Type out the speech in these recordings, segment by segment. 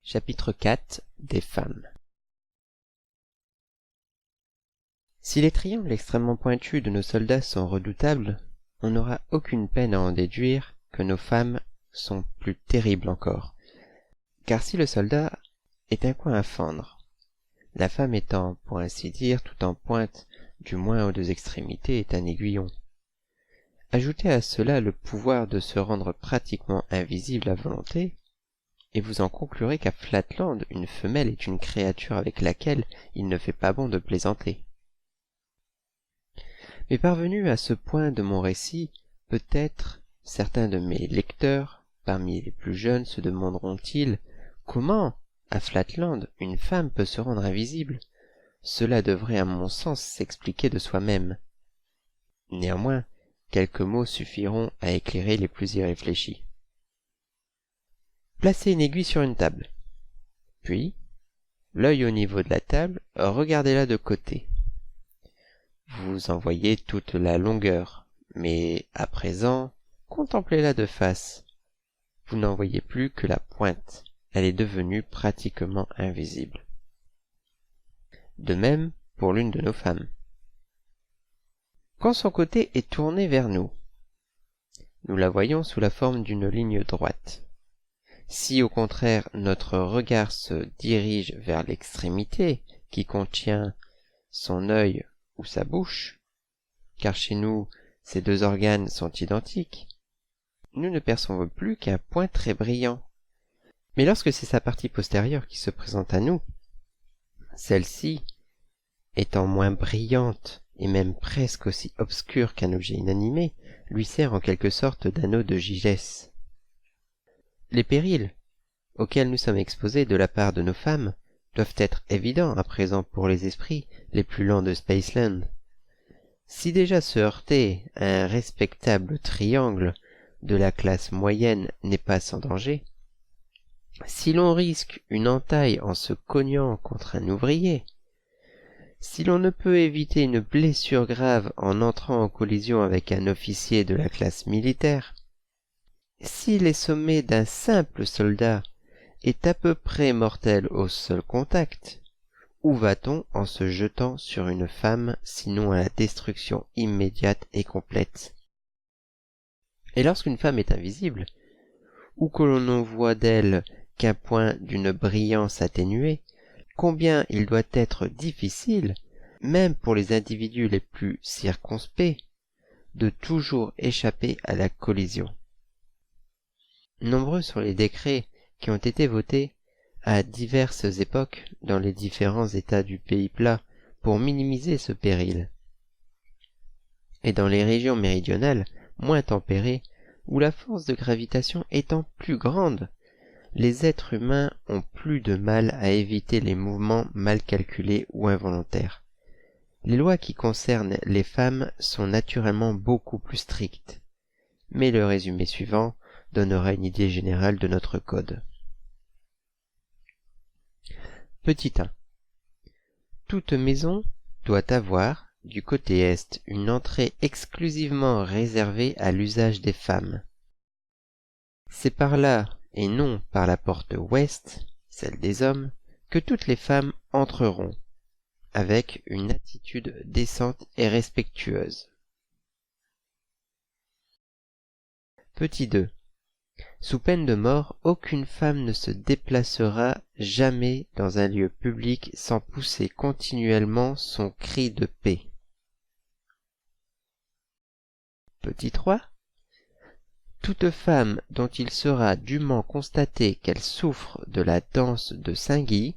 Chapitre 4 des femmes. Si les triangles extrêmement pointus de nos soldats sont redoutables, on n'aura aucune peine à en déduire que nos femmes sont plus terribles encore. Car si le soldat est un coin à fendre, la femme étant, pour ainsi dire, tout en pointe, du moins aux deux extrémités, est un aiguillon. Ajoutez à cela le pouvoir de se rendre pratiquement invisible à volonté, et vous en conclurez qu'à Flatland, une femelle est une créature avec laquelle il ne fait pas bon de plaisanter. Mais parvenu à ce point de mon récit, peut-être certains de mes lecteurs, parmi les plus jeunes, se demanderont-ils comment, à Flatland, une femme peut se rendre invisible. Cela devrait à mon sens s'expliquer de soi-même. Néanmoins, quelques mots suffiront à éclairer les plus irréfléchis. Placez une aiguille sur une table. Puis, l'œil au niveau de la table, regardez-la de côté. Vous en voyez toute la longueur, mais à présent, contemplez-la de face. Vous n'en voyez plus que la pointe. Elle est devenue pratiquement invisible. De même pour l'une de nos femmes. Quand son côté est tourné vers nous, nous la voyons sous la forme d'une ligne droite. Si au contraire notre regard se dirige vers l'extrémité qui contient son œil ou sa bouche, car chez nous ces deux organes sont identiques, nous ne percevons plus qu'un point très brillant. Mais lorsque c'est sa partie postérieure qui se présente à nous, celle-ci, étant moins brillante et même presque aussi obscure qu'un objet inanimé, lui sert en quelque sorte d'anneau de gygès. Les périls auxquels nous sommes exposés de la part de nos femmes doivent être évidents à présent pour les esprits les plus lents de Spaceland. Si déjà se heurter à un respectable triangle de la classe moyenne n'est pas sans danger, si l'on risque une entaille en se cognant contre un ouvrier, si l'on ne peut éviter une blessure grave en entrant en collision avec un officier de la classe militaire, si les sommets d'un simple soldat est à peu près mortel au seul contact, où va-t-on en se jetant sur une femme sinon à la destruction immédiate et complète? Et lorsqu'une femme est invisible, ou que l'on ne voit d'elle qu'un point d'une brillance atténuée, combien il doit être difficile, même pour les individus les plus circonspects, de toujours échapper à la collision. Nombreux sont les décrets qui ont été votés à diverses époques dans les différents États du pays plat pour minimiser ce péril. Et dans les régions méridionales, moins tempérées, où la force de gravitation étant plus grande, les êtres humains ont plus de mal à éviter les mouvements mal calculés ou involontaires. Les lois qui concernent les femmes sont naturellement beaucoup plus strictes, mais le résumé suivant donnera une idée générale de notre code. Petit 1. Toute maison doit avoir, du côté est, une entrée exclusivement réservée à l'usage des femmes. C'est par là, et non par la porte ouest, celle des hommes, que toutes les femmes entreront, avec une attitude décente et respectueuse. Petit 2. Sous peine de mort, aucune femme ne se déplacera jamais dans un lieu public sans pousser continuellement son cri de paix. Petit 3. Toute femme dont il sera dûment constaté qu'elle souffre de la danse de Saint-Guy,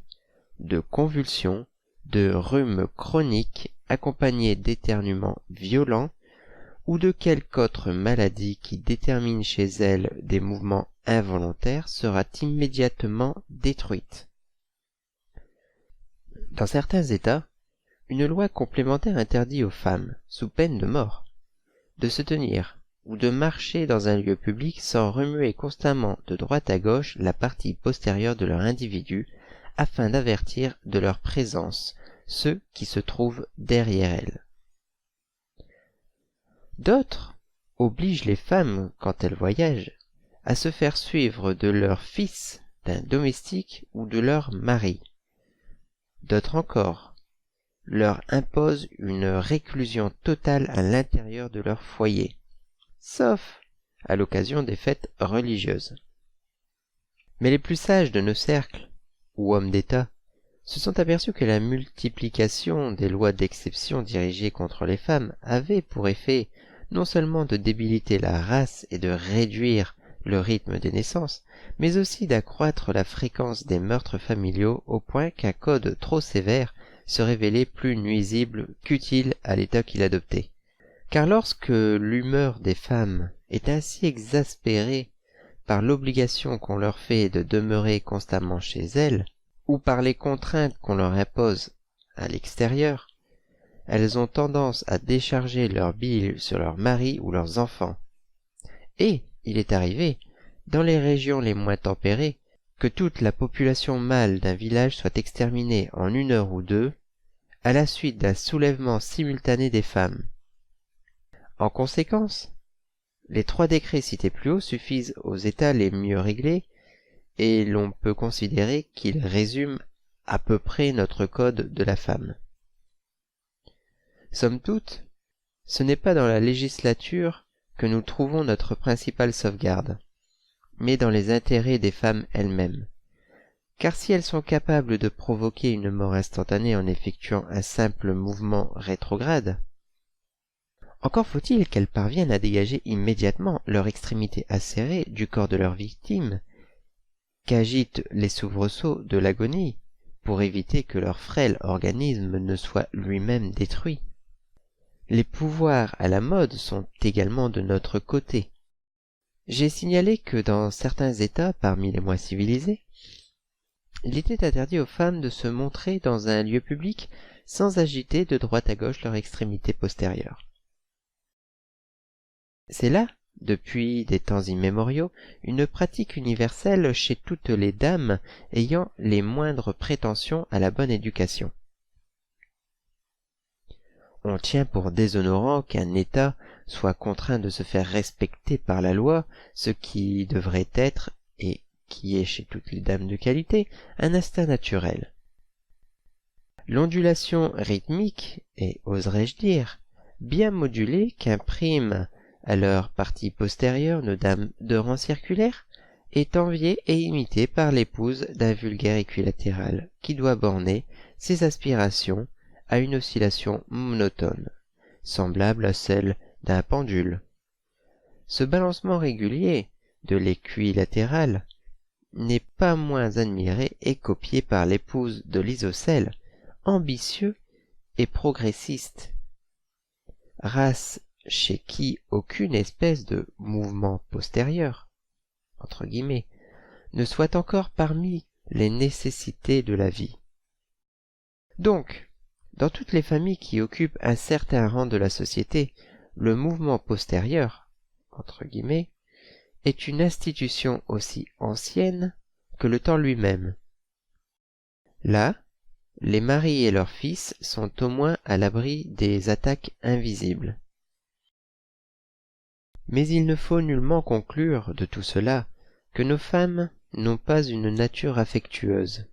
de convulsions, de rhume chronique accompagné d'éternuements violents, ou de quelque autre maladie qui détermine chez elle des mouvements involontaires sera immédiatement détruite. Dans certains États, une loi complémentaire interdit aux femmes, sous peine de mort, de se tenir ou de marcher dans un lieu public sans remuer constamment de droite à gauche la partie postérieure de leur individu afin d'avertir de leur présence ceux qui se trouvent derrière elles. D'autres obligent les femmes, quand elles voyagent, à se faire suivre de leurs fils d'un domestique ou de leur mari. D'autres encore leur imposent une réclusion totale à l'intérieur de leur foyer, sauf à l'occasion des fêtes religieuses. Mais les plus sages de nos cercles, ou hommes d'État, se sont aperçus que la multiplication des lois d'exception dirigées contre les femmes avait pour effet non seulement de débiliter la race et de réduire le rythme des naissances, mais aussi d'accroître la fréquence des meurtres familiaux au point qu'un code trop sévère se révélait plus nuisible qu'utile à l'État qu'il adoptait. Car lorsque l'humeur des femmes est ainsi exaspérée par l'obligation qu'on leur fait de demeurer constamment chez elles, ou par les contraintes qu'on leur impose à l'extérieur, elles ont tendance à décharger leur bile sur leurs maris ou leurs enfants. Et il est arrivé, dans les régions les moins tempérées, que toute la population mâle d'un village soit exterminée en 1 heure ou 2, à la suite d'un soulèvement simultané des femmes. En conséquence, les 3 décrets cités plus haut suffisent aux États les mieux réglés, et l'on peut considérer qu'ils résument à peu près notre code de la femme. Somme toute, ce n'est pas dans la législature que nous trouvons notre principale sauvegarde, mais dans les intérêts des femmes elles-mêmes. Car si elles sont capables de provoquer une mort instantanée en effectuant un simple mouvement rétrograde, encore faut-il qu'elles parviennent à dégager immédiatement leur extrémité acérée du corps de leur victime, qu'agitent les soubresauts de l'agonie, pour éviter que leur frêle organisme ne soit lui-même détruit. Les pouvoirs à la mode sont également de notre côté. J'ai signalé que dans certains États, parmi les moins civilisés, il était interdit aux femmes de se montrer dans un lieu public sans agiter de droite à gauche leur extrémité postérieure. C'est là, depuis des temps immémoriaux, une pratique universelle chez toutes les dames ayant les moindres prétentions à la bonne éducation. On tient pour déshonorant qu'un État soit contraint de se faire respecter par la loi, ce qui devrait être, et qui est chez toutes les dames de qualité, un instinct naturel. L'ondulation rythmique, et oserais-je dire, bien modulée qu'imprime à leur partie postérieure nos dames de rang circulaire, est enviée et imitée par l'épouse d'un vulgaire équilatéral qui doit borner ses aspirations à une oscillation monotone, semblable à celle d'un pendule. Ce balancement régulier de l'équilatéral n'est pas moins admiré et copié par l'épouse de l'isocèle, ambitieux et progressiste, race chez qui aucune espèce de mouvement postérieur, entre guillemets, ne soit encore parmi les nécessités de la vie. Donc, dans toutes les familles qui occupent un certain rang de la société, le mouvement postérieur, entre guillemets, est une institution aussi ancienne que le temps lui-même. Là, les maris et leurs fils sont au moins à l'abri des attaques invisibles. Mais il ne faut nullement conclure de tout cela que nos femmes n'ont pas une nature affectueuse.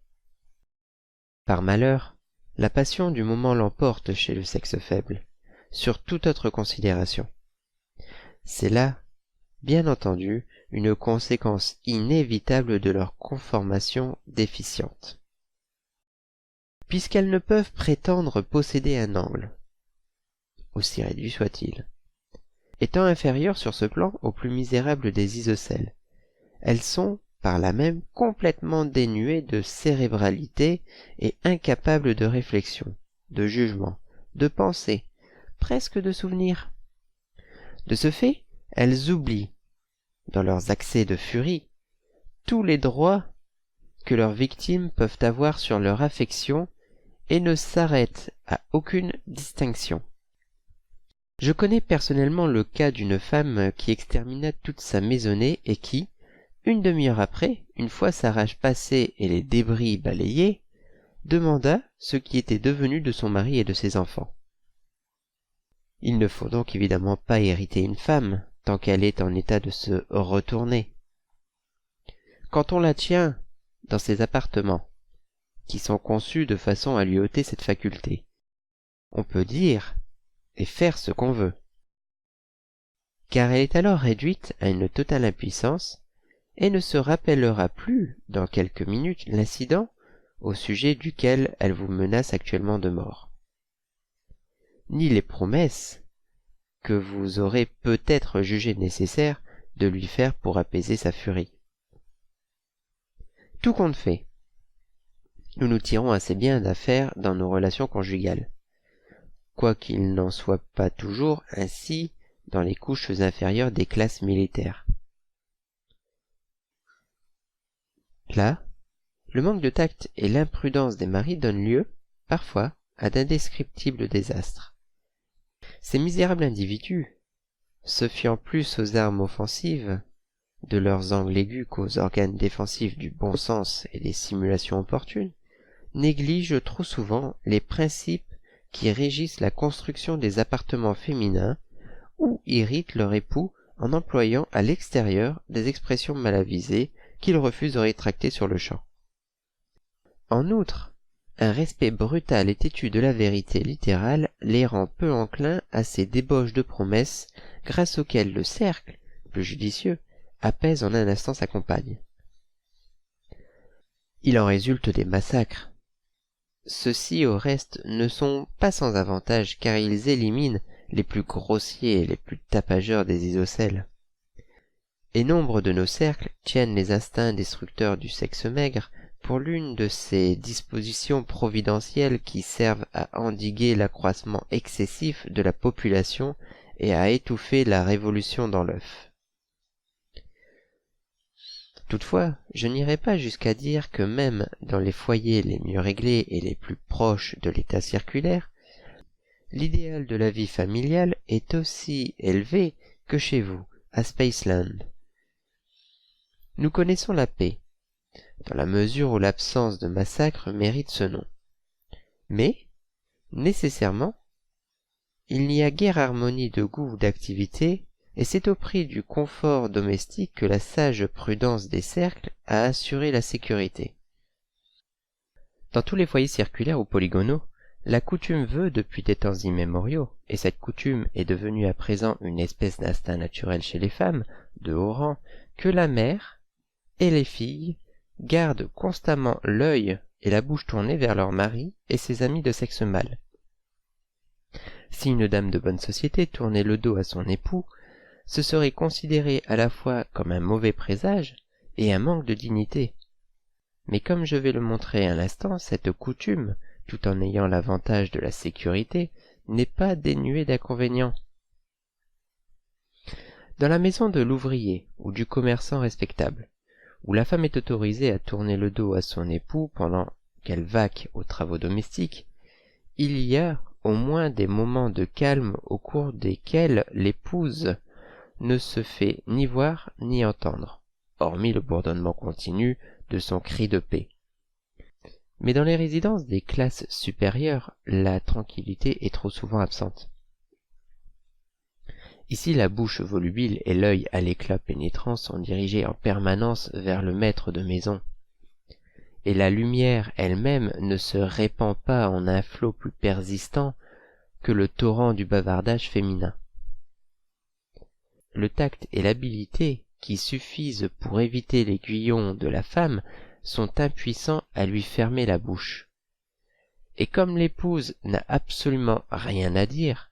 Par malheur, la passion du moment l'emporte chez le sexe faible, sur toute autre considération. C'est là, bien entendu, une conséquence inévitable de leur conformation déficiente. Puisqu'elles ne peuvent prétendre posséder un angle, aussi réduit soit-il, étant inférieures sur ce plan aux plus misérables des isocèles, elles sont, par là même, complètement dénuées de cérébralité et incapables de réflexion, de jugement, de pensée, presque de souvenir. De ce fait, elles oublient, dans leurs accès de furie, tous les droits que leurs victimes peuvent avoir sur leur affection et ne s'arrêtent à aucune distinction. Je connais personnellement le cas d'une femme qui extermina toute sa maisonnée et qui, une demi-heure après, une fois sa rage passée et les débris balayés, demanda ce qui était devenu de son mari et de ses enfants. Il ne faut donc évidemment pas hériter une femme tant qu'elle est en état de se retourner. Quand on la tient dans ses appartements, qui sont conçus de façon à lui ôter cette faculté. On peut dire et faire ce qu'on veut, car elle est alors réduite à une totale impuissance et ne se rappellera plus dans quelques minutes l'incident au sujet duquel elle vous menace actuellement de mort, ni les promesses que vous aurez peut-être jugé nécessaire de lui faire pour apaiser sa furie. Tout compte fait, nous nous tirons assez bien d'affaire dans nos relations conjugales, quoiqu'il n'en soit pas toujours ainsi dans les couches inférieures des classes militaires. Là, le manque de tact et l'imprudence des maris donnent lieu, parfois, à d'indescriptibles désastres. Ces misérables individus, se fiant plus aux armes offensives de leurs angles aigus qu'aux organes défensifs du bon sens et des simulations opportunes, négligent trop souvent les principes qui régissent la construction des appartements féminins ou irritent leur époux en employant à l'extérieur des expressions mal avisées qu'il refuse de rétracter sur le champ. En outre, un respect brutal et têtu de la vérité littérale les rend peu enclins à ces débauches de promesses grâce auxquelles le cercle, plus judicieux, apaise en un instant sa compagne. Il en résulte des massacres. Ceux-ci, au reste, ne sont pas sans avantage car ils éliminent les plus grossiers et les plus tapageurs des isocèles. Et nombre de nos cercles tiennent les instincts destructeurs du sexe maigre pour l'une de ces dispositions providentielles qui servent à endiguer l'accroissement excessif de la population et à étouffer la révolution dans l'œuf. Toutefois, je n'irai pas jusqu'à dire que même dans les foyers les mieux réglés et les plus proches de l'état circulaire, l'idéal de la vie familiale est aussi élevé que chez vous, à Spaceland. Nous connaissons la paix, dans la mesure où l'absence de massacre mérite ce nom. Mais, nécessairement, il n'y a guère harmonie de goût ou d'activité, et c'est au prix du confort domestique que la sage prudence des cercles a assuré la sécurité. Dans tous les foyers circulaires ou polygonaux, la coutume veut depuis des temps immémoriaux, et cette coutume est devenue à présent une espèce d'instinct naturel chez les femmes, de haut rang, que la mère et les filles gardent constamment l'œil et la bouche tournés vers leur mari et ses amis de sexe mâle. Si une dame de bonne société tournait le dos à son époux, ce serait considéré à la fois comme un mauvais présage et un manque de dignité. Mais comme je vais le montrer à l'instant, cette coutume, tout en ayant l'avantage de la sécurité, n'est pas dénuée d'inconvénients. Dans la maison de l'ouvrier ou du commerçant respectable, où la femme est autorisée à tourner le dos à son époux pendant qu'elle vaque aux travaux domestiques, il y a au moins des moments de calme au cours desquels l'épouse ne se fait ni voir ni entendre, hormis le bourdonnement continu de son cri de paix. Mais dans les résidences des classes supérieures, la tranquillité est trop souvent absente. Ici, la bouche volubile et l'œil à l'éclat pénétrant sont dirigés en permanence vers le maître de maison, et la lumière elle-même ne se répand pas en un flot plus persistant que le torrent du bavardage féminin. Le tact et l'habileté qui suffisent pour éviter l'aiguillon de la femme sont impuissants à lui fermer la bouche. Et comme l'épouse n'a absolument rien à dire,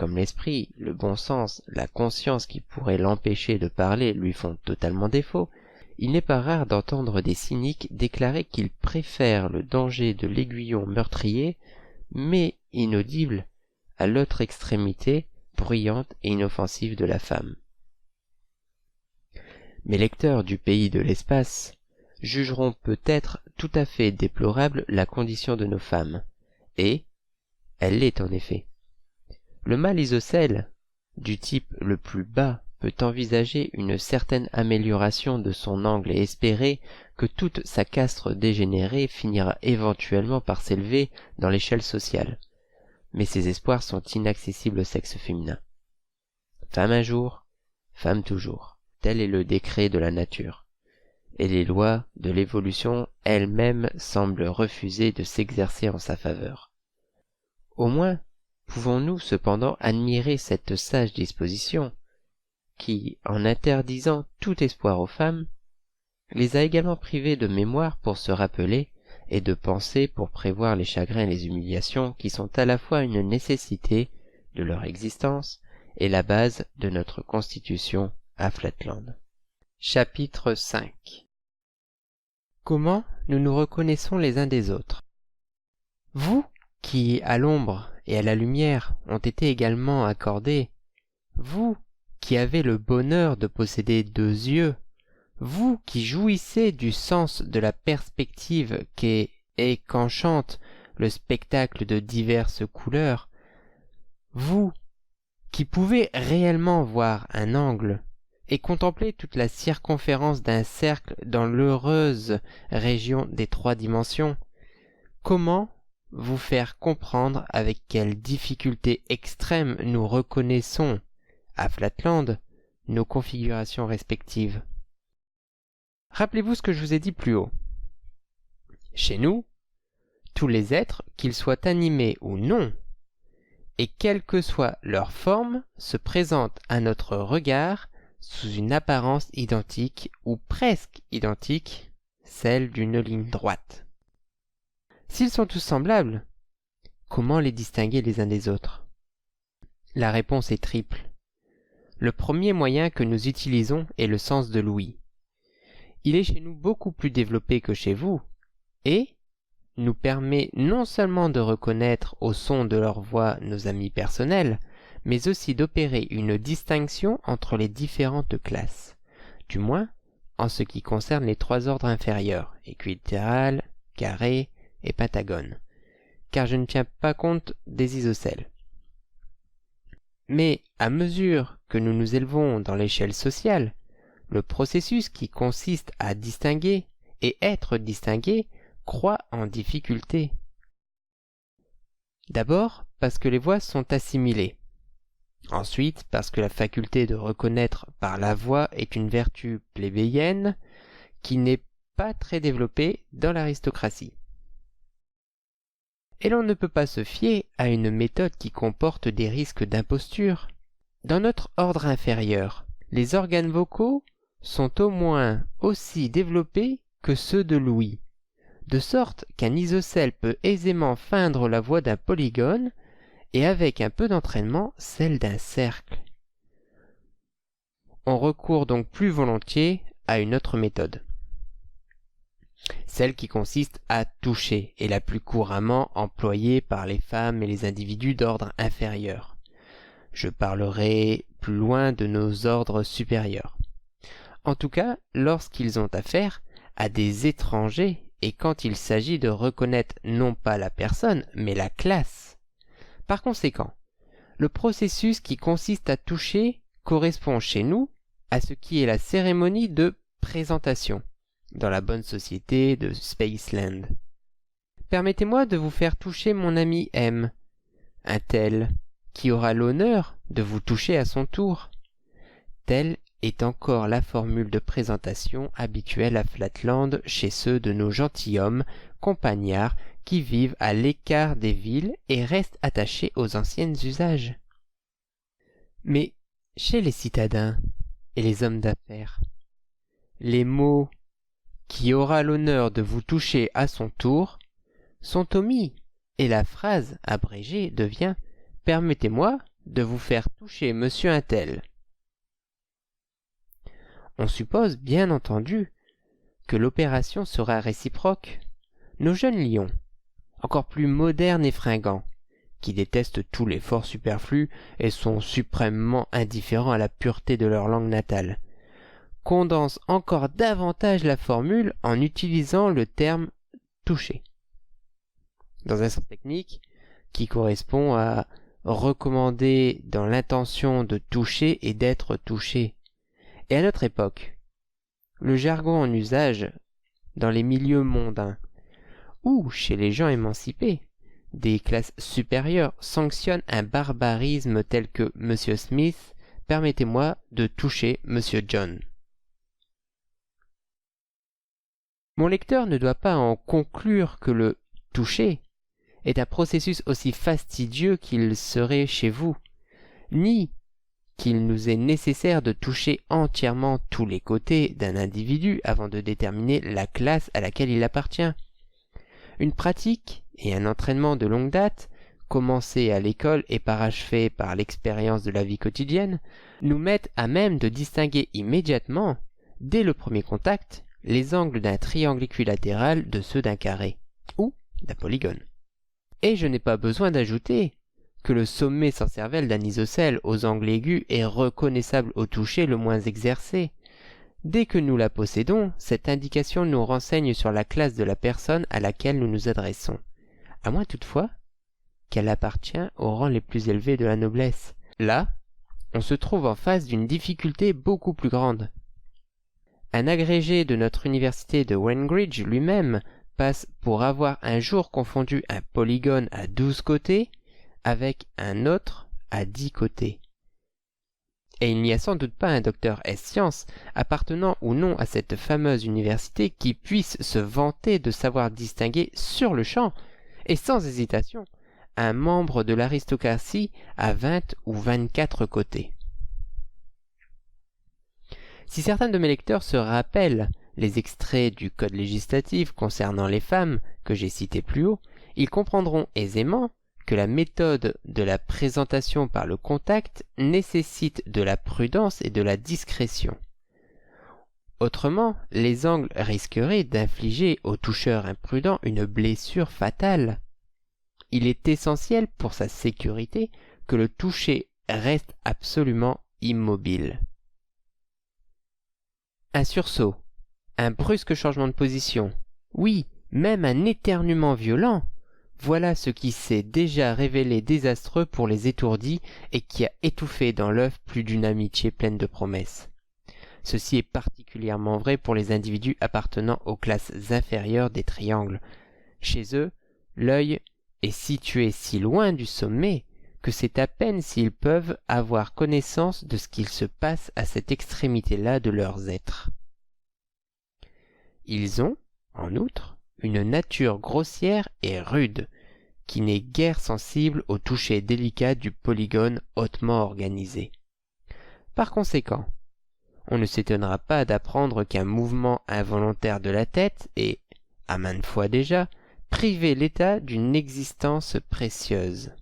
comme l'esprit, le bon sens, la conscience qui pourraient l'empêcher de parler lui font totalement défaut, il n'est pas rare d'entendre des cyniques déclarer qu'ils préfèrent le danger de l'aiguillon meurtrier, mais inaudible, à l'autre extrémité bruyante et inoffensive de la femme. Mes lecteurs du pays de l'espace jugeront peut-être tout à fait déplorable la condition de nos femmes, et elle l'est en effet. Le mâle isocèle, du type le plus bas, peut envisager une certaine amélioration de son angle et espérer que toute sa castre dégénérée finira éventuellement par s'élever dans l'échelle sociale. Mais ces espoirs sont inaccessibles au sexe féminin. Femme un jour, femme toujours. Tel est le décret de la nature. et les lois de l'évolution elles-mêmes semblent refuser de s'exercer en sa faveur. Au moins, pouvons-nous cependant admirer cette sage disposition, qui, en interdisant tout espoir aux femmes, les a également privées de mémoire pour se rappeler et de pensée pour prévoir les chagrins et les humiliations qui sont à la fois une nécessité de leur existence et la base de notre constitution à Flatland. Chapitre 5. Comment nous nous reconnaissons les uns des autres? Vous, qui, à l'ombre et à la lumière, ont été également accordés, vous, qui avez le bonheur de posséder 2 yeux, vous qui jouissez du sens de la perspective qu'est et qu'enchante le spectacle de diverses couleurs, vous qui pouvez réellement voir un angle et contempler toute la circonférence d'un cercle dans l'heureuse région des 3 dimensions, comment vous faire comprendre avec quelle difficulté extrême nous reconnaissons, à Flatland, nos configurations respectives? Rappelez-vous ce que je vous ai dit plus haut. Chez nous, tous les êtres, qu'ils soient animés ou non, et quelle que soit leur forme, se présentent à notre regard sous une apparence identique ou presque identique, celle d'une ligne droite. S'ils sont tous semblables, comment les distinguer les uns des autres? La réponse est triple. Le premier moyen que nous utilisons est le sens de l'ouïe. Il est chez nous beaucoup plus développé que chez vous, et nous permet non seulement de reconnaître au son de leur voix nos amis personnels, mais aussi d'opérer une distinction entre les différentes classes, du moins en ce qui concerne les 3 ordres inférieurs, équilatéral, carré et pentagone, car je ne tiens pas compte des isocèles. Mais à mesure que nous nous élevons dans l'échelle sociale, le processus qui consiste à distinguer et être distingué croît en difficulté. D'abord parce que les voix sont assimilées. Ensuite parce que la faculté de reconnaître par la voix est une vertu plébéienne qui n'est pas très développée dans l'aristocratie. Et l'on ne peut pas se fier à une méthode qui comporte des risques d'imposture. Dans notre ordre inférieur, les organes vocaux sont au moins aussi développés que ceux de l'ouïe, de sorte qu'un isocèle peut aisément feindre la voix d'un polygone et avec un peu d'entraînement celle d'un cercle. On recourt donc plus volontiers à une autre méthode. Celle qui consiste à toucher est la plus couramment employée par les femmes et les individus d'ordre inférieur. Je parlerai plus loin de nos ordres supérieurs. En tout cas, lorsqu'ils ont affaire à des étrangers et quand il s'agit de reconnaître non pas la personne, mais la classe. Par conséquent, le processus qui consiste à toucher correspond chez nous à ce qui est la cérémonie de présentation dans la bonne société de Spaceland. Permettez-moi de vous faire toucher mon ami M, un tel qui aura l'honneur de vous toucher à son tour. Telle est encore la formule de présentation habituelle à Flatland chez ceux de nos gentilshommes compagnards qui vivent à l'écart des villes et restent attachés aux anciens usages. Mais chez les citadins et les hommes d'affaires, les mots « qui aura l'honneur de vous toucher à son tour » sont omis et la phrase abrégée devient « permettez-moi de vous faire toucher monsieur un tel ». On suppose, bien entendu, que l'opération sera réciproque. Nos jeunes lions, encore plus modernes et fringants, qui détestent tout l'effort superflu et sont suprêmement indifférents à la pureté de leur langue natale, condensent encore davantage la formule en utilisant le terme « toucher », dans un sens technique qui correspond à recommander dans l'intention de toucher et d'être touché. Et à notre époque, le jargon en usage dans les milieux mondains ou chez les gens émancipés des classes supérieures sanctionne un barbarisme tel que « Monsieur Smith, permettez-moi de toucher Monsieur John ». Mon lecteur ne doit pas en conclure que le toucher est un processus aussi fastidieux qu'il serait chez vous, ni qu'il nous est nécessaire de toucher entièrement tous les côtés d'un individu avant de déterminer la classe à laquelle il appartient. Une pratique et un entraînement de longue date, commencés à l'école et parachevés par l'expérience de la vie quotidienne, nous mettent à même de distinguer immédiatement, dès le premier contact, les angles d'un triangle équilatéral de ceux d'un carré, ou d'un polygone. Et je n'ai pas besoin d'ajouter que le sommet sans cervelle d'un isocèle aux angles aigus est reconnaissable au toucher le moins exercé. Dès que nous la possédons, cette indication nous renseigne sur la classe de la personne à laquelle nous nous adressons, à moins toutefois qu'elle appartient aux rangs les plus élevés de la noblesse. Là, on se trouve en face d'une difficulté beaucoup plus grande. Un agrégé de notre université de Wengridge lui-même passe pour avoir un jour confondu un polygone à 12 côtés avec un autre à 10 côtés. Et il n'y a sans doute pas un docteur S-Sciences, appartenant ou non à cette fameuse université, qui puisse se vanter de savoir distinguer sur le champ, et sans hésitation, un membre de l'aristocratie à 20 ou 24 côtés. Si certains de mes lecteurs se rappellent les extraits du Code législatif concernant les femmes que j'ai cités plus haut, ils comprendront aisément que la méthode de la présentation par le contact nécessite de la prudence et de la discrétion. Autrement, les angles risqueraient d'infliger au toucheur imprudent une blessure fatale. Il est essentiel pour sa sécurité que le toucher reste absolument immobile. Un sursaut, un brusque changement de position, oui, même un éternuement violent, voilà ce qui s'est déjà révélé désastreux pour les étourdis et qui a étouffé dans l'œuf plus d'une amitié pleine de promesses. Ceci est particulièrement vrai pour les individus appartenant aux classes inférieures des triangles. Chez eux, l'œil est situé si loin du sommet que c'est à peine s'ils peuvent avoir connaissance de ce qu'il se passe à cette extrémité-là de leurs êtres. Ils ont, en outre, une nature grossière et rude, qui n'est guère sensible au toucher délicat du polygone hautement organisé. Par conséquent, on ne s'étonnera pas d'apprendre qu'un mouvement involontaire de la tête est, à maintes fois déjà, privé l'état d'une existence précieuse.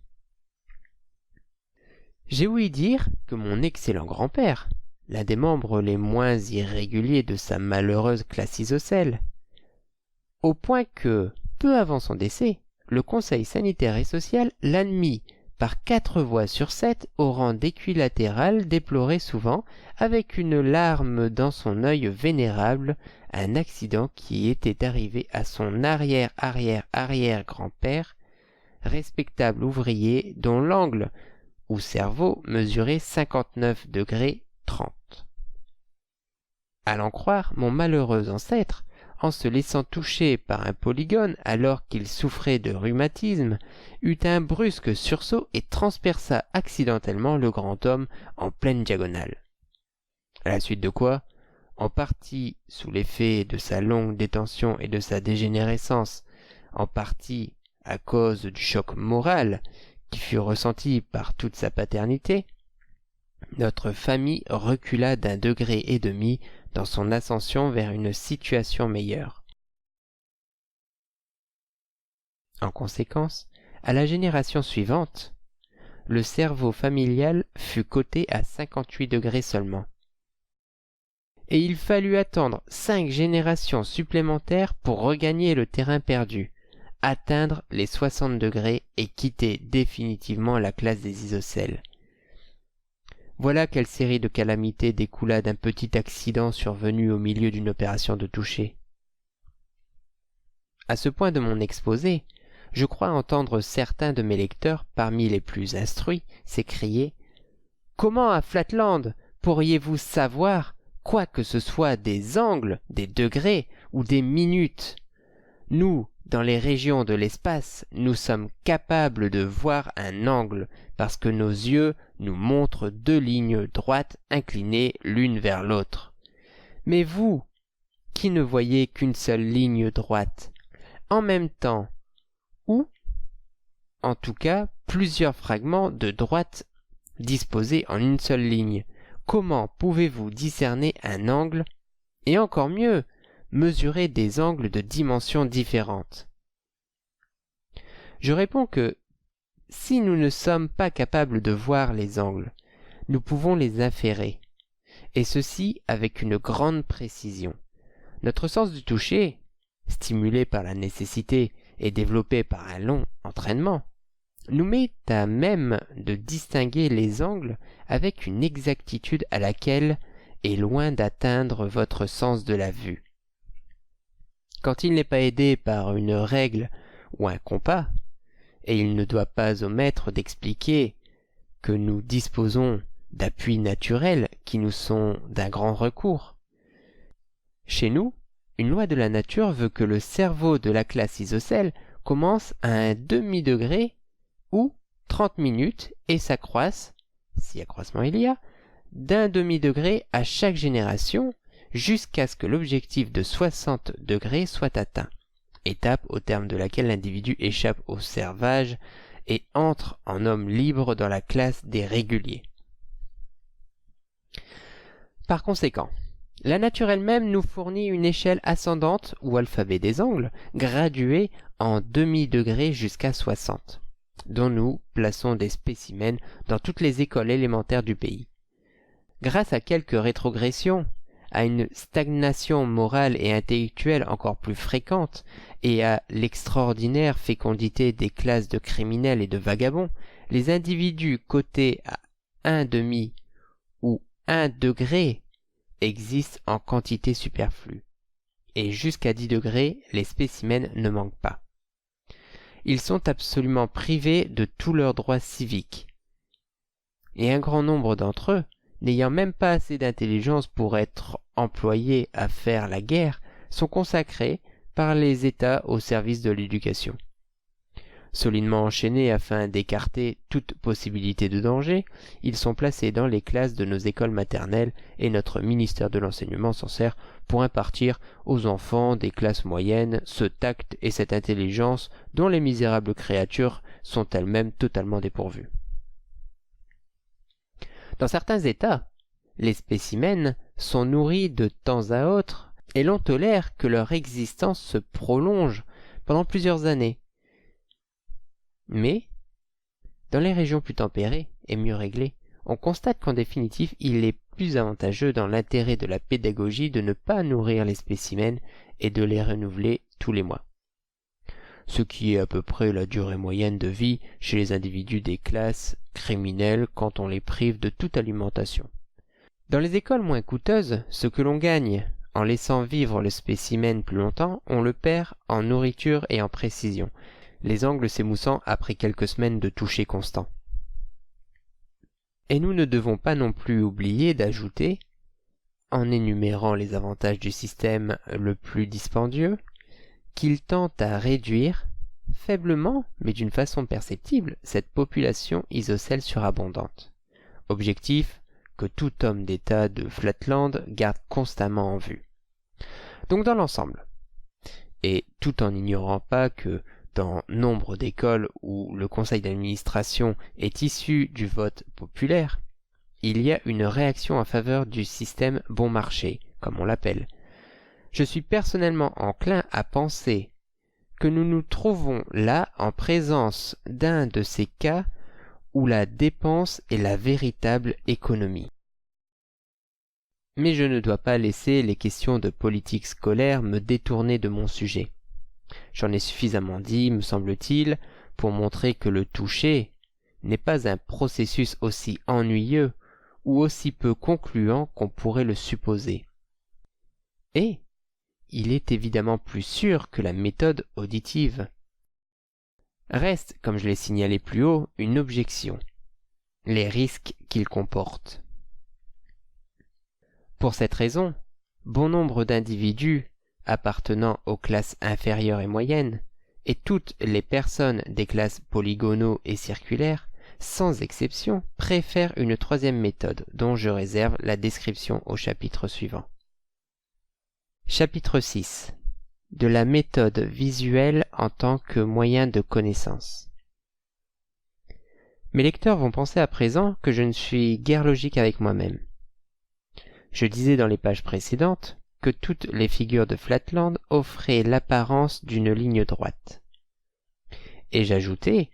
J'ai ouï dire que mon excellent grand-père, l'un des membres les moins irréguliers de sa malheureuse classe isocèle, au point que, peu avant son décès, le Conseil sanitaire et social l'admit par 4 voix sur 7 au rang d'équilatéral, déplorait souvent, avec une larme dans son œil vénérable, un accident qui était arrivé à son arrière-arrière-arrière-grand-père, respectable ouvrier dont l'angle ou cerveau mesurait 59 degrés 30. À l'en croire, mon malheureux ancêtre, en se laissant toucher par un polygone alors qu'il souffrait de rhumatisme, eut un brusque sursaut et transperça accidentellement le grand homme en pleine diagonale. À la suite de quoi, en partie sous l'effet de sa longue détention et de sa dégénérescence, en partie à cause du choc moral qui fut ressenti par toute sa paternité, notre famille recula d'1,5 degré dans son ascension vers une situation meilleure. En conséquence, à la génération suivante, le cerveau familial fut coté à 58 degrés seulement. Et il fallut attendre 5 générations supplémentaires pour regagner le terrain perdu, atteindre les 60 degrés et quitter définitivement la classe des isocèles. Voilà quelle série de calamités découla d'un petit accident survenu au milieu d'une opération de toucher. À ce point de mon exposé, je crois entendre certains de mes lecteurs, parmi les plus instruits, s'écrier « Comment à Flatland pourriez-vous savoir quoi que ce soit des angles, des degrés ou des minutes ? Nous, dans les régions de l'espace, nous sommes capables de voir un angle parce que nos yeux nous montrent 2 lignes droites inclinées l'une vers l'autre. Mais vous, qui ne voyait qu'une seule ligne droite en même temps, ou, en tout cas, plusieurs fragments de droite disposés en une seule ligne. Comment pouvez-vous discerner un angle, et encore mieux, mesurer des angles de dimensions différentes? Je réponds que si nous ne sommes pas capables de voir les angles, nous pouvons les inférer, et ceci avec une grande précision. Notre sens du toucher, stimulé par la nécessité et développé par un long entraînement, nous met à même de distinguer les angles avec une exactitude à laquelle est loin d'atteindre votre sens de la vue. Quand il n'est pas aidé par une règle ou un compas, et il ne doit pas omettre d'expliquer que nous disposons d'appuis naturels qui nous sont d'un grand recours. Chez nous, une loi de la nature veut que le cerveau de la classe isocèle commence à un demi-degré ou 30 minutes et s'accroisse, si accroissement il y a, d'un demi-degré à chaque génération jusqu'à ce que l'objectif de 60 degrés soit atteint, étape au terme de laquelle l'individu échappe au servage et entre en homme libre dans la classe des réguliers. Par conséquent, la nature elle-même nous fournit une échelle ascendante ou alphabet des angles, graduée en demi-degrés jusqu'à 60, dont nous plaçons des spécimens dans toutes les écoles élémentaires du pays. Grâce à quelques rétrogressions, à une stagnation morale et intellectuelle encore plus fréquente, et à l'extraordinaire fécondité des classes de criminels et de vagabonds, les individus cotés à 1,5 ou 1 degré existent en quantité superflue, et jusqu'à 10 degrés, les spécimens ne manquent pas. Ils sont absolument privés de tous leurs droits civiques, et un grand nombre d'entre eux, n'ayant même pas assez d'intelligence pour être employés à faire la guerre, sont consacrés par les États au service de l'éducation. Solidement enchaînés afin d'écarter toute possibilité de danger, ils sont placés dans les classes de nos écoles maternelles et notre ministère de l'enseignement s'en sert pour impartir aux enfants des classes moyennes ce tact et cette intelligence dont les misérables créatures sont elles-mêmes totalement dépourvues. Dans certains États, les spécimens sont nourris de temps à autre et l'on tolère que leur existence se prolonge pendant plusieurs années. Mais, dans les régions plus tempérées et mieux réglées, on constate qu'en définitive, il est plus avantageux dans l'intérêt de la pédagogie de ne pas nourrir les spécimens et de les renouveler tous les mois. Ce qui est à peu près la durée moyenne de vie chez les individus des classes criminelles quand on les prive de toute alimentation. Dans les écoles moins coûteuses, ce que l'on gagne en laissant vivre le spécimen plus longtemps, on le perd en nourriture et en précision, les angles s'émoussant après quelques semaines de toucher constant. Et nous ne devons pas non plus oublier d'ajouter, en énumérant les avantages du système le plus dispendieux, qu'il tente à réduire, faiblement mais d'une façon perceptible, cette population isocèle surabondante. Objectif que tout homme d'État de Flatland garde constamment en vue. Donc dans l'ensemble, et tout en n'ignorant pas que dans nombre d'écoles où le conseil d'administration est issu du vote populaire, il y a une réaction en faveur du système bon marché, comme on l'appelle. Je suis personnellement enclin à penser que nous nous trouvons là en présence d'un de ces cas où la dépense est la véritable économie. Mais je ne dois pas laisser les questions de politique scolaire me détourner de mon sujet. J'en ai suffisamment dit, me semble-t-il, pour montrer que le toucher n'est pas un processus aussi ennuyeux ou aussi peu concluant qu'on pourrait le supposer. Et il est évidemment plus sûr que la méthode auditive. Reste, comme je l'ai signalé plus haut, une objection, les risques qu'il comporte. Pour cette raison, bon nombre d'individus appartenant aux classes inférieures et moyennes, et toutes les personnes des classes polygonaux et circulaires, sans exception, préfèrent une troisième méthode dont je réserve la description au chapitre suivant. Chapitre 6. De la méthode visuelle en tant que moyen de connaissance. Mes lecteurs vont penser à présent que je ne suis guère logique avec moi-même. Je disais dans les pages précédentes que toutes les figures de Flatland offraient l'apparence d'une ligne droite. Et j'ajoutais,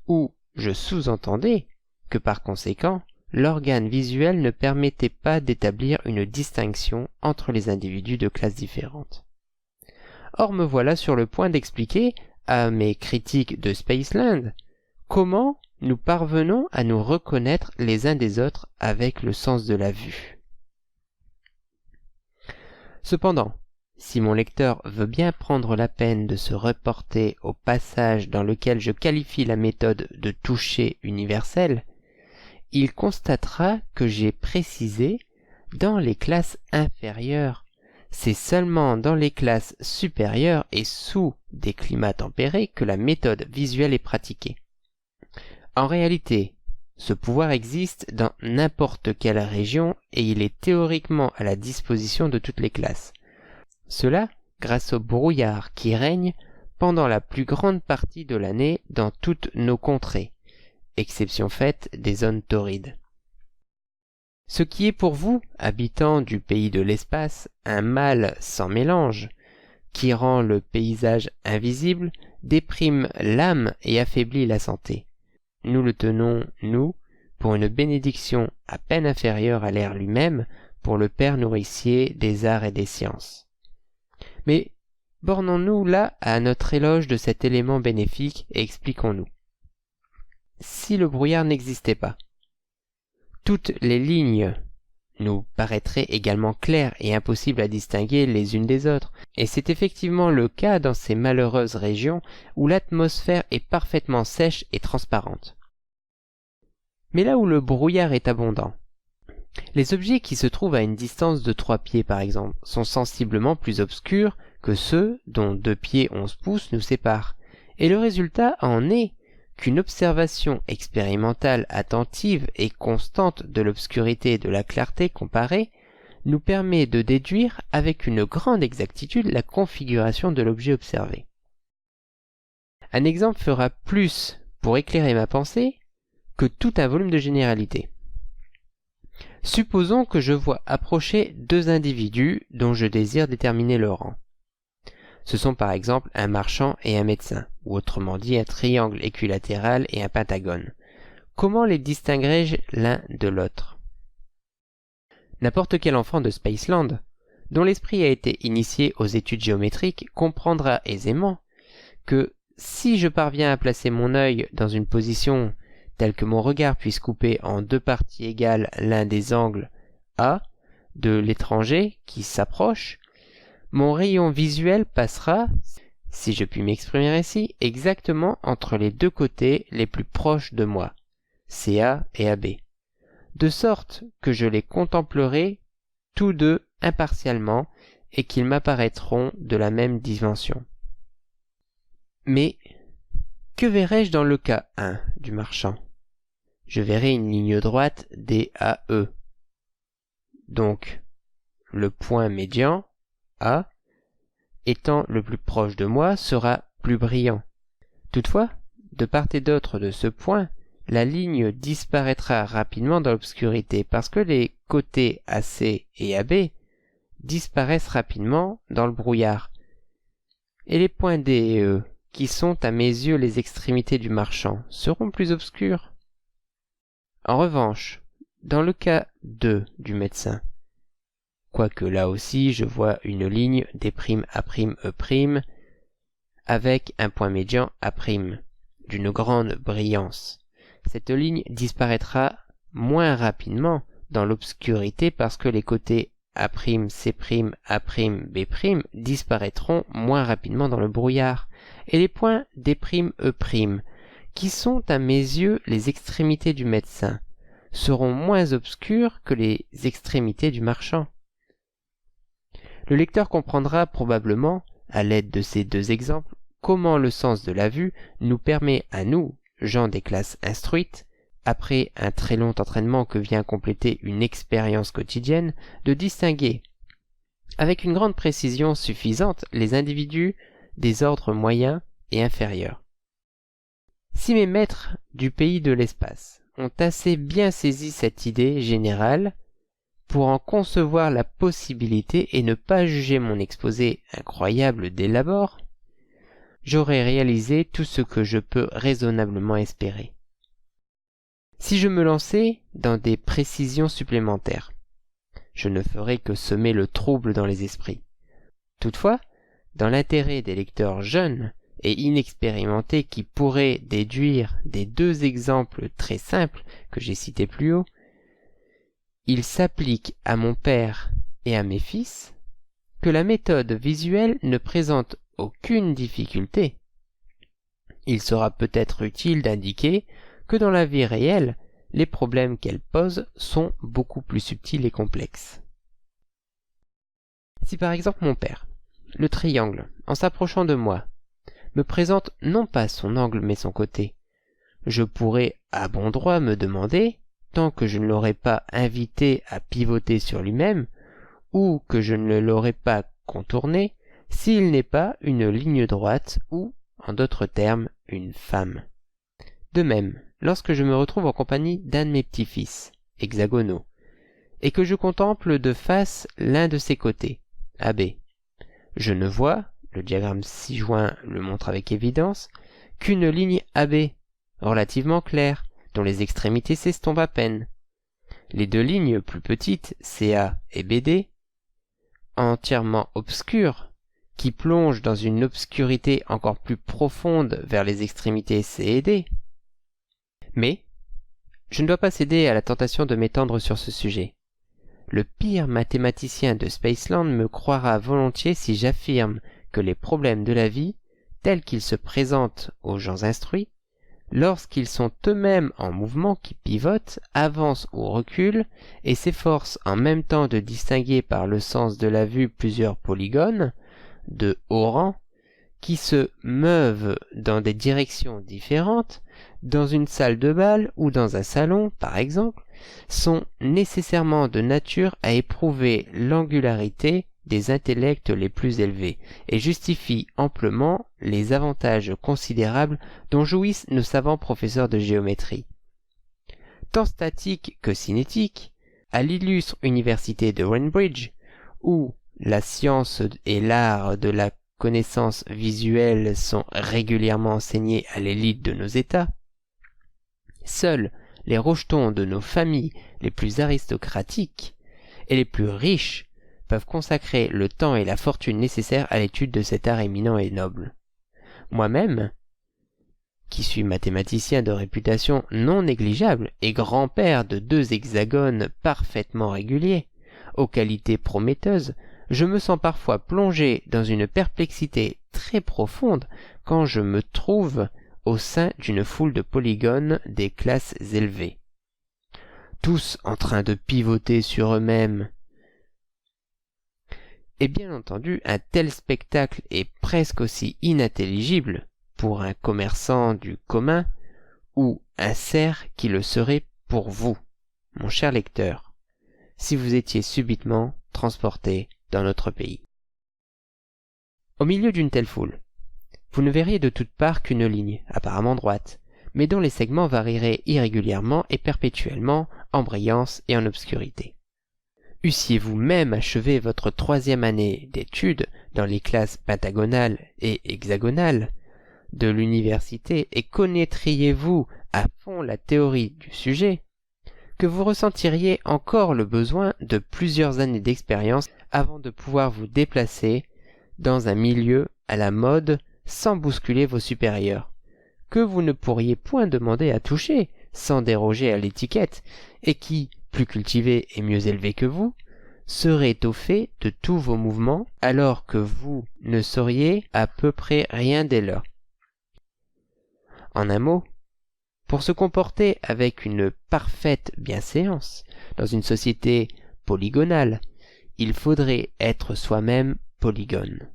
ou je sous-entendais, que par conséquent, l'organe visuel ne permettait pas d'établir une distinction entre les individus de classes différentes. Or me voilà sur le point d'expliquer à mes critiques de Spaceland comment nous parvenons à nous reconnaître les uns des autres avec le sens de la vue. Cependant, si mon lecteur veut bien prendre la peine de se reporter au passage dans lequel je qualifie la méthode de toucher universel, il constatera que j'ai précisé dans les classes inférieures. C'est seulement dans les classes supérieures et sous des climats tempérés que la méthode visuelle est pratiquée. En réalité, ce pouvoir existe dans n'importe quelle région et il est théoriquement à la disposition de toutes les classes. Cela grâce au brouillard qui règne pendant la plus grande partie de l'année dans toutes nos contrées, exception faite des zones torrides. Ce qui est pour vous, habitants du pays de l'espace, un mal sans mélange, qui rend le paysage invisible, déprime l'âme et affaiblit la santé. Nous le tenons, nous, pour une bénédiction à peine inférieure à l'air lui-même, pour le Père nourricier des arts et des sciences. Mais bornons-nous là à notre éloge de cet élément bénéfique et expliquons-nous. Si le brouillard n'existait pas, toutes les lignes nous paraîtraient également claires et impossibles à distinguer les unes des autres, et c'est effectivement le cas dans ces malheureuses régions où l'atmosphère est parfaitement sèche et transparente. Mais là où le brouillard est abondant, les objets qui se trouvent à une distance de 3 pieds par exemple sont sensiblement plus obscurs que ceux dont 2 pieds 11 pouces nous séparent, et le résultat en est qu'une observation expérimentale attentive et constante de l'obscurité et de la clarté comparée nous permet de déduire avec une grande exactitude la configuration de l'objet observé. Un exemple fera plus pour éclairer ma pensée que tout un volume de généralité. Supposons que je vois approcher 2 individus dont je désire déterminer le rang. Ce sont par exemple un marchand et un médecin, ou autrement dit un triangle équilatéral et un pentagone. Comment les distinguerai-je l'un de l'autre? N'importe quel enfant de Spaceland, dont l'esprit a été initié aux études géométriques, comprendra aisément que si je parviens à placer mon œil dans une position telle que mon regard puisse couper en 2 parties égales l'un des angles A de l'étranger qui s'approche, mon rayon visuel passera, si je puis m'exprimer ainsi, exactement entre les 2 côtés les plus proches de moi, CA et AB, de sorte que je les contemplerai tous deux impartialement et qu'ils m'apparaîtront de la même dimension. Mais que verrai-je dans le cas 1 du marchand? Je verrai une ligne droite DAE. Donc, le point médian, A, étant le plus proche de moi, sera plus brillant. Toutefois, de part et d'autre de ce point, la ligne disparaîtra rapidement dans l'obscurité parce que les côtés AC et AB disparaissent rapidement dans le brouillard. Et les points D et E, qui sont à mes yeux les extrémités du marchand, seront plus obscurs. En revanche, dans le cas 2 du médecin, quoique là aussi je vois une ligne d'E'E' avec un point médian A' d'une grande brillance. Cette ligne disparaîtra moins rapidement dans l'obscurité parce que les côtés A'C', A'B' disparaîtront moins rapidement dans le brouillard, et les points D'E'E', qui sont à mes yeux les extrémités du médecin, seront moins obscurs que les extrémités du marchand. Le lecteur comprendra probablement, à l'aide de ces 2 exemples, comment le sens de la vue nous permet à nous, gens des classes instruites, après un très long entraînement que vient compléter une expérience quotidienne, de distinguer avec une grande précision suffisante les individus des ordres moyens et inférieurs. Si mes maîtres du pays de l'espace ont assez bien saisi cette idée générale pour en concevoir la possibilité et ne pas juger mon exposé incroyable dès l'abord, j'aurai réalisé tout ce que je peux raisonnablement espérer. Si je me lançais dans des précisions supplémentaires, je ne ferais que semer le trouble dans les esprits. Toutefois, dans l'intérêt des lecteurs jeunes et inexpérimentés qui pourraient déduire des deux exemples très simples que j'ai cités plus haut, il s'applique à mon père et à mes fils que la méthode visuelle ne présente aucune difficulté. Il sera peut-être utile d'indiquer que dans la vie réelle, les problèmes qu'elle pose sont beaucoup plus subtils et complexes. Si par exemple mon père, le triangle, en s'approchant de moi, me présente non pas son angle mais son côté, je pourrais à bon droit me demander, tant que je ne l'aurais pas invité à pivoter sur lui-même, ou que je ne l'aurais pas contourné, s'il n'est pas une ligne droite ou, en d'autres termes, une femme. De même, lorsque je me retrouve en compagnie d'un de mes petits-fils, hexagonaux, et que je contemple de face l'un de ses côtés, AB, je ne vois, le diagramme ci-joint le montre avec évidence, qu'une ligne AB, relativement claire, dont les extrémités s'estompent à peine. Les deux lignes plus petites, CA et BD, entièrement obscures, qui plongent dans une obscurité encore plus profonde vers les extrémités C et D. Mais, je ne dois pas céder à la tentation de m'étendre sur ce sujet. Le pire mathématicien de Spaceland me croira volontiers si j'affirme que les problèmes de la vie, tels qu'ils se présentent aux gens instruits, lorsqu'ils sont eux-mêmes en mouvement qui pivotent, avancent ou reculent, et s'efforcent en même temps de distinguer par le sens de la vue plusieurs polygones, de haut rang, qui se meuvent dans des directions différentes, dans une salle de bal ou dans un salon, par exemple, sont nécessairement de nature à éprouver l'angularité des intellects les plus élevés et justifient amplement les avantages considérables dont jouissent nos savants professeurs de géométrie. Tant statiques que cinétiques, à l'illustre université de Cambridge, où la science et l'art de la connaissance visuelle sont régulièrement enseignés à l'élite de nos États, seuls les rejetons de nos familles les plus aristocratiques et les plus riches peuvent consacrer le temps et la fortune nécessaires à l'étude de cet art éminent et noble. Moi-même, qui suis mathématicien de réputation non négligeable et grand-père de deux hexagones parfaitement réguliers, aux qualités prometteuses, je me sens parfois plongé dans une perplexité très profonde quand je me trouve au sein d'une foule de polygones des classes élevées, tous en train de pivoter sur eux-mêmes. Et bien entendu, un tel spectacle est presque aussi inintelligible pour un commerçant du commun ou un cerf qui le serait pour vous, mon cher lecteur, si vous étiez subitement transporté dans notre pays. Au milieu d'une telle foule, vous ne verriez de toutes parts qu'une ligne, apparemment droite, mais dont les segments varieraient irrégulièrement et perpétuellement en brillance et en obscurité. Eussiez-vous même achevé votre 3e année d'études dans les classes pentagonales et hexagonales de l'université et connaîtriez-vous à fond la théorie du sujet, que vous ressentiriez encore le besoin de plusieurs années d'expérience avant de pouvoir vous déplacer dans un milieu à la mode sans bousculer vos supérieurs, que vous ne pourriez point demander à toucher sans déroger à l'étiquette, et qui, plus cultivés et mieux élevés que vous, seraient au fait de tous vos mouvements, alors que vous ne sauriez à peu près rien des leurs. En un mot, pour se comporter avec une parfaite bienséance dans une société polygonale, il faudrait être soi-même polygone.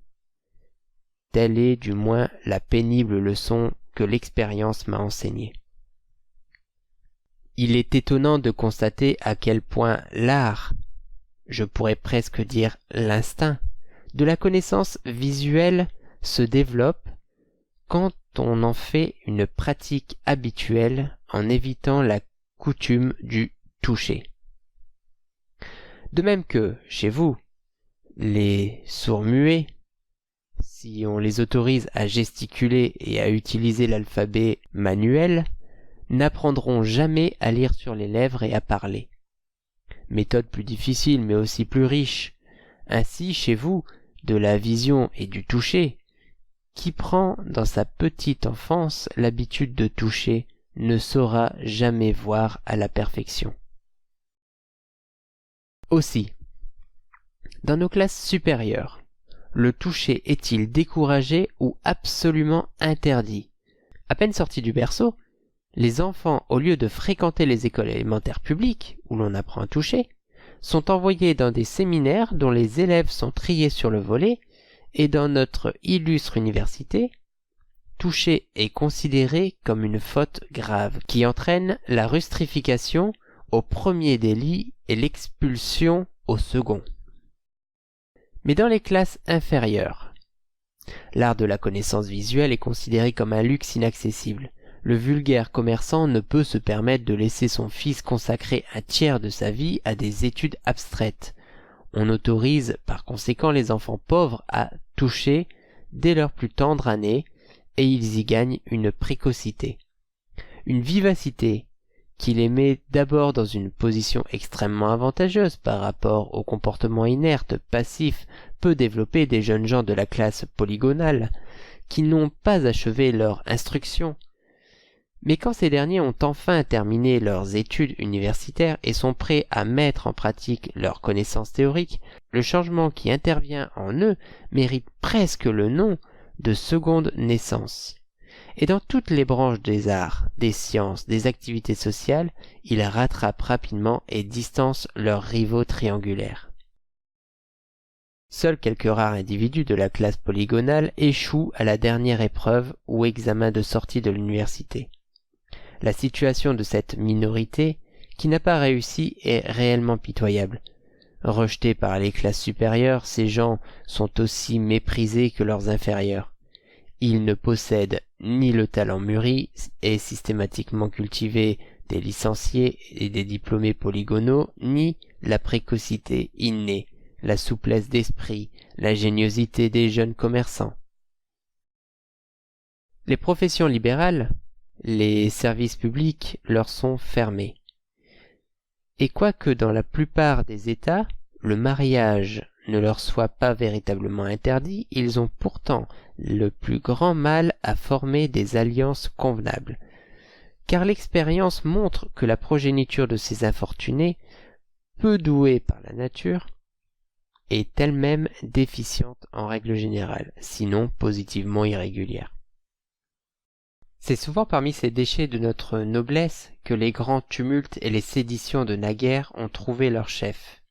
Telle est du moins la pénible leçon que l'expérience m'a enseignée. Il est étonnant de constater à quel point l'art, je pourrais presque dire l'instinct, de la connaissance visuelle se développe quand on en fait une pratique habituelle en évitant la coutume du toucher. De même que, chez vous, les sourds-muets, si on les autorise à gesticuler et à utiliser l'alphabet manuel, n'apprendront jamais à lire sur les lèvres et à parler. Méthode plus difficile mais aussi plus riche. Ainsi, chez vous, de la vision et du toucher, qui prend dans sa petite enfance l'habitude de toucher ne saura jamais voir à la perfection. Aussi, dans nos classes supérieures, le toucher est-il découragé ou absolument interdit? À peine sortis du berceau, les enfants, au lieu de fréquenter les écoles élémentaires publiques, où l'on apprend à toucher, sont envoyés dans des séminaires dont les élèves sont triés sur le volet, et dans notre illustre université, toucher est considéré comme une faute grave, qui entraîne la rustrification au premier délit et l'expulsion au second. Mais dans les classes inférieures, l'art de la connaissance visuelle est considéré comme un luxe inaccessible. Le vulgaire commerçant ne peut se permettre de laisser son fils consacrer un tiers de sa vie à des études abstraites. On autorise par conséquent les enfants pauvres à toucher dès leur plus tendre année et ils y gagnent une précocité, une vivacité qui les met d'abord dans une position extrêmement avantageuse par rapport au comportement inerte, passif, peu développé des jeunes gens de la classe polygonale qui n'ont pas achevé leur instruction. Mais quand ces derniers ont enfin terminé leurs études universitaires et sont prêts à mettre en pratique leurs connaissances théoriques, le changement qui intervient en eux mérite presque le nom de seconde naissance. Et dans toutes les branches des arts, des sciences, des activités sociales, ils rattrapent rapidement et distancent leurs rivaux triangulaires. Seuls quelques rares individus de la classe polygonale échouent à la dernière épreuve ou examen de sortie de l'université. La situation de cette minorité, qui n'a pas réussi, est réellement pitoyable. Rejetés par les classes supérieures, ces gens sont aussi méprisés que leurs inférieurs. Ils ne possèdent ni le talent mûri et systématiquement cultivé des licenciés et des diplômés polygonaux, ni la précocité innée, la souplesse d'esprit, l'ingéniosité des jeunes commerçants. Les professions libérales, les services publics leur sont fermés. Et quoique dans la plupart des États, le mariage ne leur soit pas véritablement interdit, ils ont pourtant le plus grand mal à former des alliances convenables. Car l'expérience montre que la progéniture de ces infortunés, peu douée par la nature, est elle-même déficiente en règle générale, sinon positivement irrégulière. C'est souvent parmi ces déchets de notre noblesse que les grands tumultes et les séditions de naguère ont trouvé leur chef.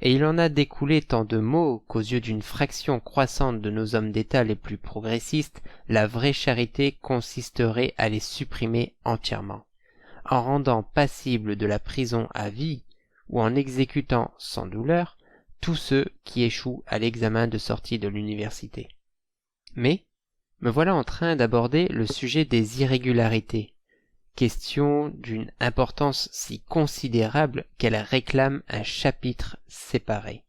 Et il en a découlé tant de maux qu'aux yeux d'une fraction croissante de nos hommes d'État les plus progressistes, la vraie charité consisterait à les supprimer entièrement, en rendant passibles de la prison à vie ou en exécutant sans douleur tous ceux qui échouent à l'examen de sortie de l'université. Mais me voilà en train d'aborder le sujet des irrégularités, question d'une importance si considérable qu'elle réclame un chapitre séparé.